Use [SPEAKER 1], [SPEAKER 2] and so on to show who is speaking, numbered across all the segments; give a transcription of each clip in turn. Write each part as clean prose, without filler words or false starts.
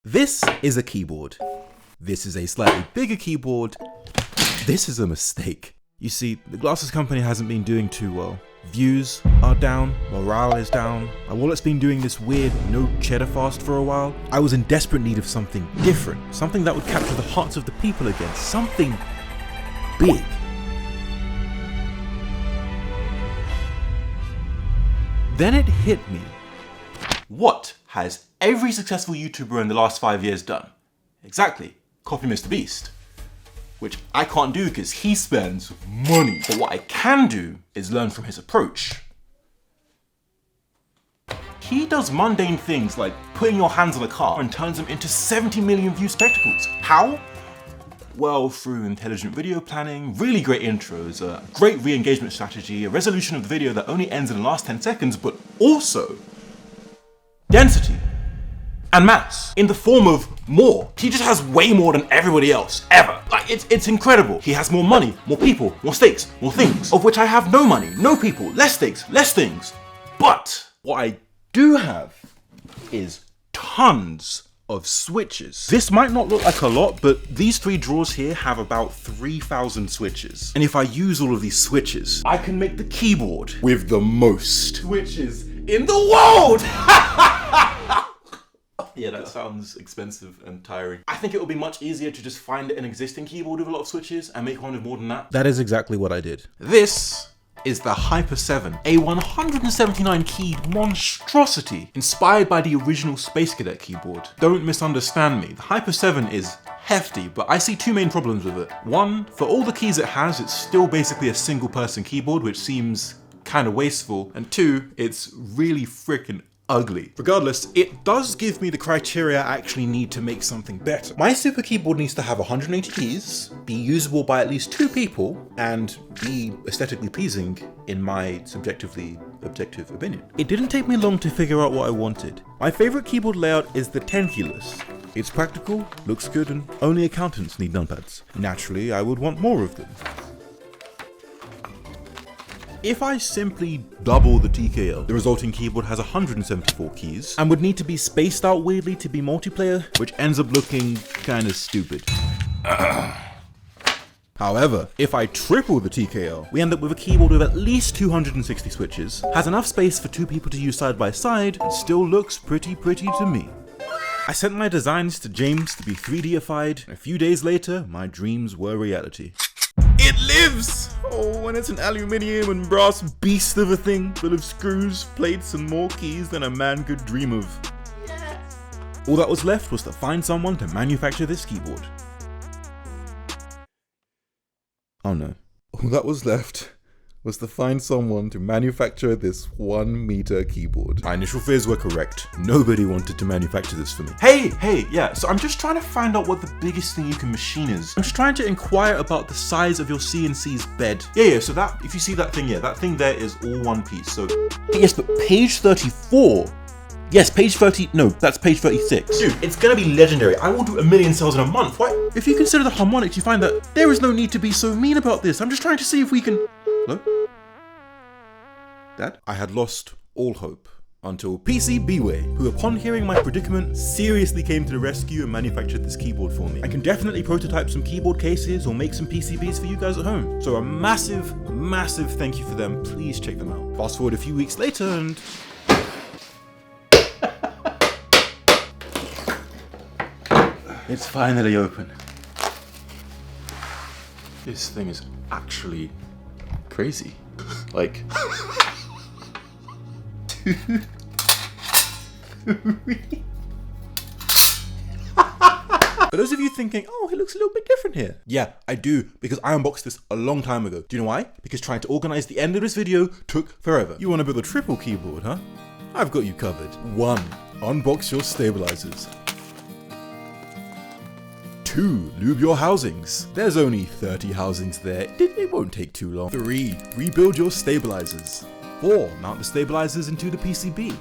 [SPEAKER 1] This is a keyboard. This is a slightly bigger keyboard. This is a mistake. You see, the Glarses company hasn't been doing too well. Views are down, morale is down. My wallet's been doing this weird no cheddar fast for a while. I was in desperate need of something different, something that would capture the hearts of the people again, something big. Then it hit me. What has every successful YouTuber in the last 5 years done? Exactly, copy Mr. Beast. Which I can't do because he spends money. But what I can do is learn from his approach. He does mundane things like putting your hands on a car and turns them into 70 million view spectacles. How? Well, through intelligent video planning, really great intros, a great re-engagement strategy, a resolution of the video that only ends in the last 10 seconds, but also density and mass in the form of more. He just has way more than everybody else, ever. Like, it's incredible. He has more money, more people, more stakes, more things, of which I have no money, no people, less stakes, less things. But what I do have is tons of switches. This might not look like a lot, but these 3 drawers here have about 3,000 switches. And if I use all of these switches, I can make the keyboard with the most switches in the world! Yeah, that sounds expensive and tiring. I think it would be much easier to just find an existing keyboard with a lot of switches and make one with more than that. That is exactly what I did. This is the Hyper 7, a 179 keyed monstrosity inspired by the original Space Cadet keyboard. Don't misunderstand me, the Hyper 7 is hefty, but I see 2 main problems with it. One, for all the keys it has, it's still basically a single person keyboard, which seems kind of wasteful. And 2, it's really freaking ugly. Regardless, it does give me the criteria I actually need to make something better. My super keyboard needs to have 180 keys, be usable by at least 2 people, and be aesthetically pleasing in my subjectively objective opinion. It didn't take me long to figure out what I wanted. My favorite keyboard layout is the 10 keyless. It's practical, looks good, and only accountants need numpads. Naturally, I would want more of them. If I simply double the TKL, the resulting keyboard has 174 keys and would need to be spaced out weirdly to be multiplayer, which ends up looking kinda stupid. However, if I triple the TKL, we end up with a keyboard with at least 260 switches, has enough space for 2 people to use side by side, and still looks pretty to me. I sent my designs to James to be 3Dified, and a few days later, my dreams were reality. It lives! Oh, and it's an aluminium and brass beast of a thing, full of screws, plates, and more keys than a man could dream of. Yes. All that was left was to find someone to manufacture this keyboard. Oh no. All that was left was to find someone to manufacture this 1 meter keyboard. My initial fears were correct. Nobody wanted to manufacture this for me. Hey, yeah, so I'm just trying to find out what the biggest thing you can machine is. I'm just trying to inquire about the size of your CNC's bed. Yeah, so that, if you see that thing, yeah, that thing there is all one piece, so. Yes, but page 34. Yes, page 30, no, that's page 36. Dude, it's gonna be legendary. I will do 1 million sales in a month. Why? If you consider the harmonics, you find that there is no need to be so mean about this. I'm just trying to see if we can. Hello? Dad? I had lost all hope until PCBWay, who upon hearing my predicament seriously came to the rescue and manufactured this keyboard for me. I can definitely prototype some keyboard cases or make some PCBs for you guys at home. So a massive thank you for them. Please check them out. Fast forward a few weeks later and it's finally open. This thing is actually crazy. Like, For those of you thinking, oh, it looks a little bit different here. Yeah, I do, because I unboxed this a long time ago. Do you know why? Because trying to organize the end of this video took forever. You want to build a triple keyboard, huh? I've got you covered. 1. Unbox your stabilizers. 2. Lube your housings. There's only 30 housings there. It won't take too long. 3. Rebuild your stabilizers. 4. Mount the stabilizers into the PCB.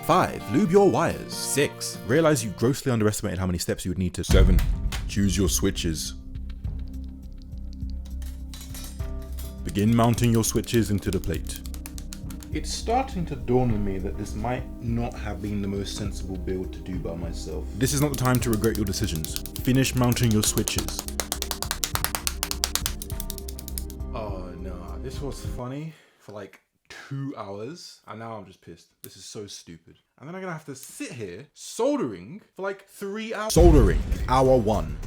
[SPEAKER 1] 5. Lube your wires. 6. Realize you grossly underestimated how many steps you would need to. 7. Choose your switches. Begin mounting your switches into the plate. It's starting to dawn on me that this might not have been the most sensible build to do by myself. This is not the time to regret your decisions. Finish mounting your switches. Oh no, this was funny for like 2 hours, and now I'm just pissed. This is so stupid. And then I'm gonna have to sit here soldering for like 3 hours. Soldering, hour 1.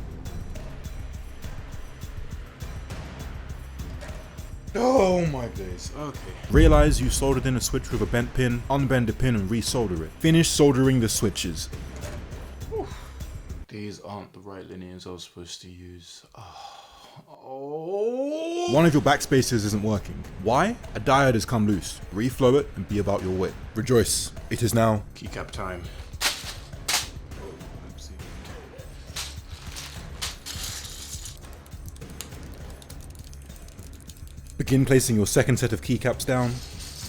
[SPEAKER 1] Oh my days, okay. Realize you soldered in a switch with a bent pin, unbend the pin and resolder it. Finish soldering the switches. Whew. These aren't the right linears I was supposed to use. Oh. One of your backspaces isn't working. Why? A diode has come loose. Reflow it and be about your way. Rejoice, it is now keycap time. Begin placing your second set of keycaps down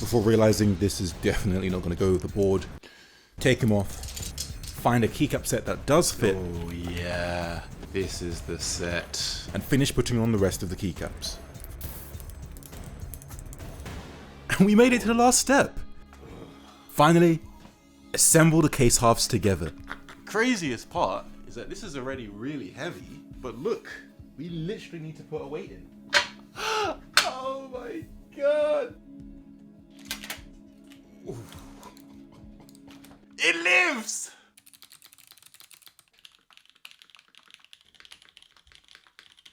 [SPEAKER 1] before realizing this is definitely not going to go with the board. Take them off. Find a keycap set that does fit. Oh yeah, this is the set. And finish putting on the rest of the keycaps. And we made it to the last step. Finally, assemble the case halves together. Craziest part is that this is already really heavy, but look, we literally need to put a weight in. Oh my god! Ooh. It lives!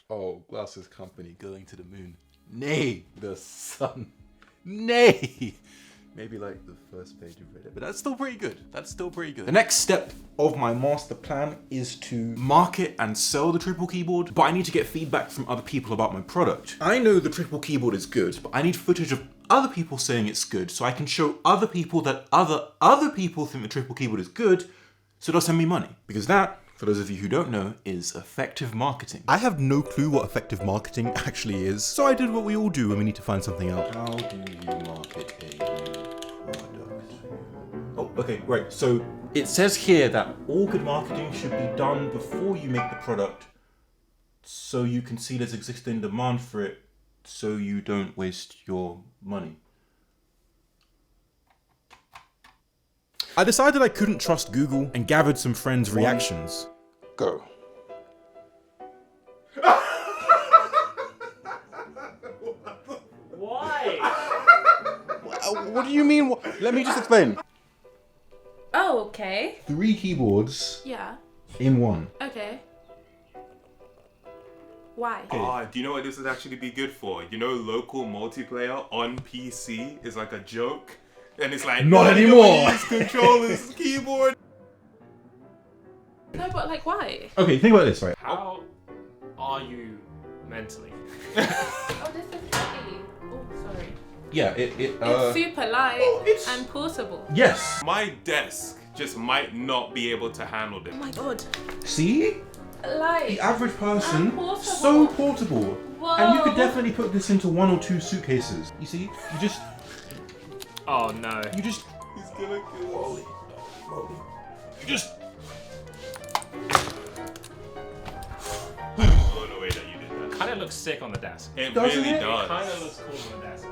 [SPEAKER 1] Oh, Glarses company going to the moon. Nay, the sun. Nay! Maybe like the first page of Reddit, but that's still pretty good. That's still pretty good. The next step of my master plan is to market and sell the triple keyboard, but I need to get feedback from other people about my product. I know the triple keyboard is good, but I need footage of other people saying it's good so I can show other people that other people think the triple keyboard is good, so they'll send me money. Because that, for those of you who don't know, is effective marketing. I have no clue what effective marketing actually is, so I did what we all do when we need to find something out. How do you market a product? Oh, okay, right. So it says here that all good marketing should be done before you make the product, so you can see there's existing demand for it, so you don't waste your money. I decided I couldn't trust Google and gathered some friends' reactions. Go.
[SPEAKER 2] Why?
[SPEAKER 1] What do you mean? Let me just explain.
[SPEAKER 2] Oh, okay.
[SPEAKER 1] 3 keyboards.
[SPEAKER 2] Yeah.
[SPEAKER 1] In one.
[SPEAKER 2] Okay. Why?
[SPEAKER 3] Oh, do you know what this would actually be good for? You know, local multiplayer on PC is like a joke. And it's like,
[SPEAKER 1] not anymore.
[SPEAKER 3] Use controllers, keyboard.
[SPEAKER 2] No, but like, why?
[SPEAKER 1] Okay, think about this, right?
[SPEAKER 4] How are you mentally?
[SPEAKER 2] Oh, this is heavy. Oh, sorry.
[SPEAKER 1] Yeah,
[SPEAKER 2] It's super light and portable.
[SPEAKER 1] Yes.
[SPEAKER 3] My desk just might not be able to handle
[SPEAKER 2] Oh
[SPEAKER 3] this.
[SPEAKER 2] my god.
[SPEAKER 1] See?
[SPEAKER 2] Light.
[SPEAKER 1] The average person,
[SPEAKER 2] And portable.
[SPEAKER 1] so portable.
[SPEAKER 2] Whoa.
[SPEAKER 1] And you could definitely put this into 1 or 2 suitcases. You see?
[SPEAKER 4] Oh no.
[SPEAKER 3] He's gonna kill us.
[SPEAKER 1] You just...
[SPEAKER 3] I'm blown away that you did that.
[SPEAKER 4] Kind of looks sick on the desk.
[SPEAKER 3] It
[SPEAKER 1] Doesn't
[SPEAKER 3] really
[SPEAKER 1] it?
[SPEAKER 3] does.
[SPEAKER 4] Kind of looks cool on the desk.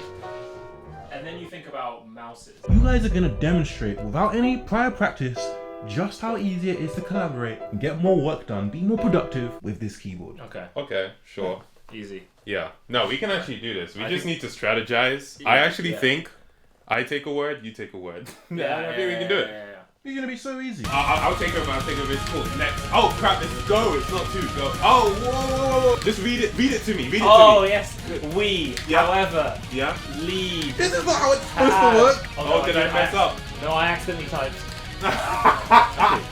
[SPEAKER 4] And then you think about mouses.
[SPEAKER 1] You guys are gonna demonstrate without any prior practice just how easy it is to collaborate and get more work done, be more productive with this keyboard.
[SPEAKER 4] Okay.
[SPEAKER 3] Okay, sure.
[SPEAKER 4] Easy.
[SPEAKER 3] Yeah. No, we can actually do this. We
[SPEAKER 4] I
[SPEAKER 3] just
[SPEAKER 4] think-
[SPEAKER 3] need to strategize.
[SPEAKER 4] Yeah,
[SPEAKER 3] I actually
[SPEAKER 4] yeah.
[SPEAKER 3] think I take a word, you take a word. I think we can do it.
[SPEAKER 4] Yeah.
[SPEAKER 1] You're gonna be so easy.
[SPEAKER 3] I'll take over. It's cool. Next. Oh crap! Let's go. It's not 2. Go. Oh whoa. Just read it. Read it to me. Read it
[SPEAKER 4] Oh
[SPEAKER 3] to me.
[SPEAKER 4] yes. We,
[SPEAKER 3] Yeah.
[SPEAKER 4] however,
[SPEAKER 3] Yeah.
[SPEAKER 4] lead.
[SPEAKER 1] This is not how it's supposed to work.
[SPEAKER 3] Oh, did I mess up?
[SPEAKER 4] No, I accidentally typed.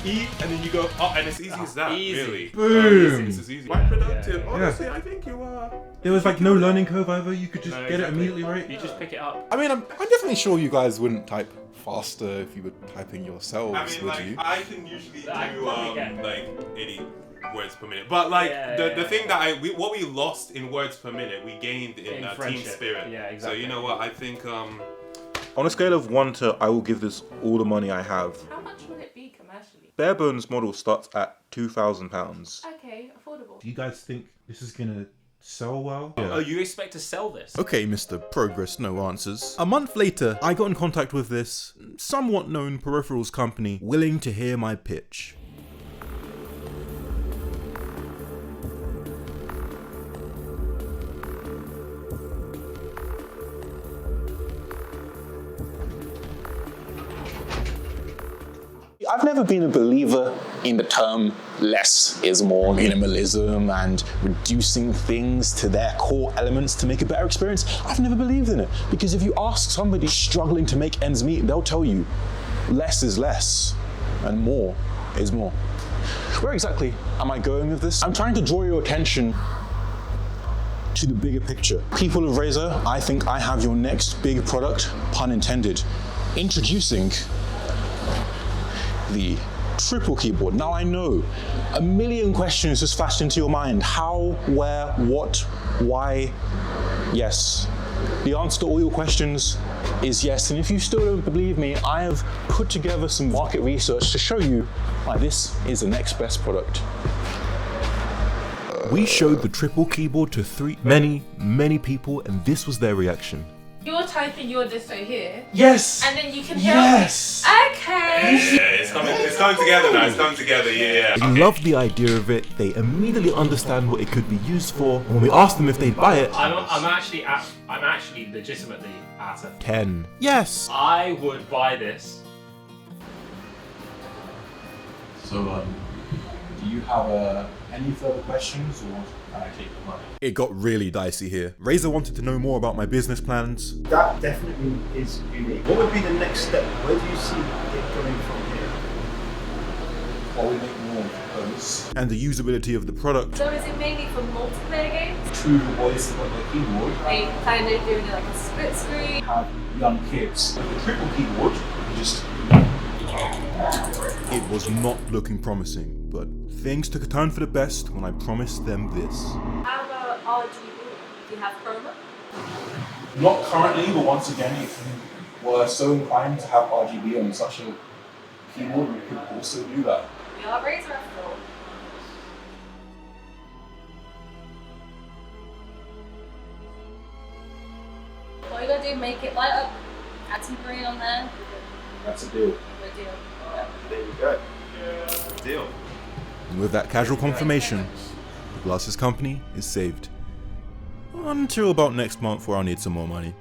[SPEAKER 3] E and then you go. Oh, and it's easy as that.
[SPEAKER 4] Easy.
[SPEAKER 3] Really.
[SPEAKER 1] Boom.
[SPEAKER 3] This is easy. Quite productive.
[SPEAKER 4] Yeah.
[SPEAKER 3] Honestly, I think you are.
[SPEAKER 1] There was like no learning curve either. You could just
[SPEAKER 4] No,
[SPEAKER 1] get it
[SPEAKER 4] exactly.
[SPEAKER 1] immediately right.
[SPEAKER 4] You just pick it up.
[SPEAKER 1] I mean, I'm definitely sure you guys wouldn't type faster if you were typing yourselves,
[SPEAKER 3] I mean,
[SPEAKER 1] would
[SPEAKER 3] like
[SPEAKER 1] you?
[SPEAKER 3] I can usually
[SPEAKER 4] I
[SPEAKER 3] do
[SPEAKER 4] probably get-
[SPEAKER 3] like 80 words per minute, but like the thing that what we lost in words per minute, we gained in team
[SPEAKER 4] friendship.
[SPEAKER 3] spirit.
[SPEAKER 4] Yeah,
[SPEAKER 3] So
[SPEAKER 4] exactly.
[SPEAKER 3] you know what? I think
[SPEAKER 1] On a scale of 1 to I will give this all the money I have,
[SPEAKER 2] How much will it be commercially?
[SPEAKER 1] bare bones model starts at £2,000.
[SPEAKER 2] Okay, affordable.
[SPEAKER 1] Do you guys think this is gonna sell well.
[SPEAKER 4] Oh, you expect to sell this?
[SPEAKER 1] Okay, Mr. Progress No Answers. A month later, I got in contact with this somewhat known peripherals company willing to hear my pitch.
[SPEAKER 5] I've never been a believer in the term less is more, minimalism and reducing things to their core elements to make a better experience. I've never believed in it, because if you ask somebody struggling to make ends meet, they'll tell you less is less and more is more. Where exactly am I going with this? I'm trying to draw your attention to the bigger picture. People of Razer, I think I have your next big product, pun intended. Introducing the triple keyboard. Now I know a million questions just flashed into your mind. How, where, what, why? Yes. The answer to all your questions is yes. And if you still don't believe me, I have put together some market research to show you why this is the next best product.
[SPEAKER 1] We showed the triple keyboard to many people, and this was their reaction.
[SPEAKER 2] You're typing your disto here.
[SPEAKER 1] Yes!
[SPEAKER 2] And then you can hear
[SPEAKER 1] Yes!
[SPEAKER 2] Okay.
[SPEAKER 3] Yeah, it's coming together now. It's coming together. Yeah.
[SPEAKER 1] They love the idea of it. They immediately understand what it could be used for. And when we asked them if they'd buy it,
[SPEAKER 4] I'm actually legitimately at a
[SPEAKER 1] 10. Yes!
[SPEAKER 4] I would buy this.
[SPEAKER 6] So, do you have any further questions, or can I take the money?
[SPEAKER 1] It got really dicey here. Razer wanted to know more about my business plans.
[SPEAKER 7] That definitely is unique. What would be the next step? Where do you see it going from here?
[SPEAKER 6] Or we make more of those.
[SPEAKER 1] And the usability of the product.
[SPEAKER 2] So is it mainly for multiplayer games?
[SPEAKER 6] True voice on the keyboard.
[SPEAKER 2] They kind of doing it like a split screen.
[SPEAKER 6] Have young kids. With the triple keyboard, you just.
[SPEAKER 1] It was not looking promising, but things took a turn for the best when I promised them this.
[SPEAKER 2] How about RGB? Do you have chroma?
[SPEAKER 6] Not currently, but once again, if you were so inclined to have RGB on such a keyboard, we could also do that.
[SPEAKER 2] We are Razer after all. What you gotta do, make it light up, add some green on there.
[SPEAKER 6] That's a deal.
[SPEAKER 2] Good deal.
[SPEAKER 7] There you go.
[SPEAKER 3] Deal.
[SPEAKER 1] And with that casual confirmation, the Glarses company is saved. Until about next month, where I'll need some more money.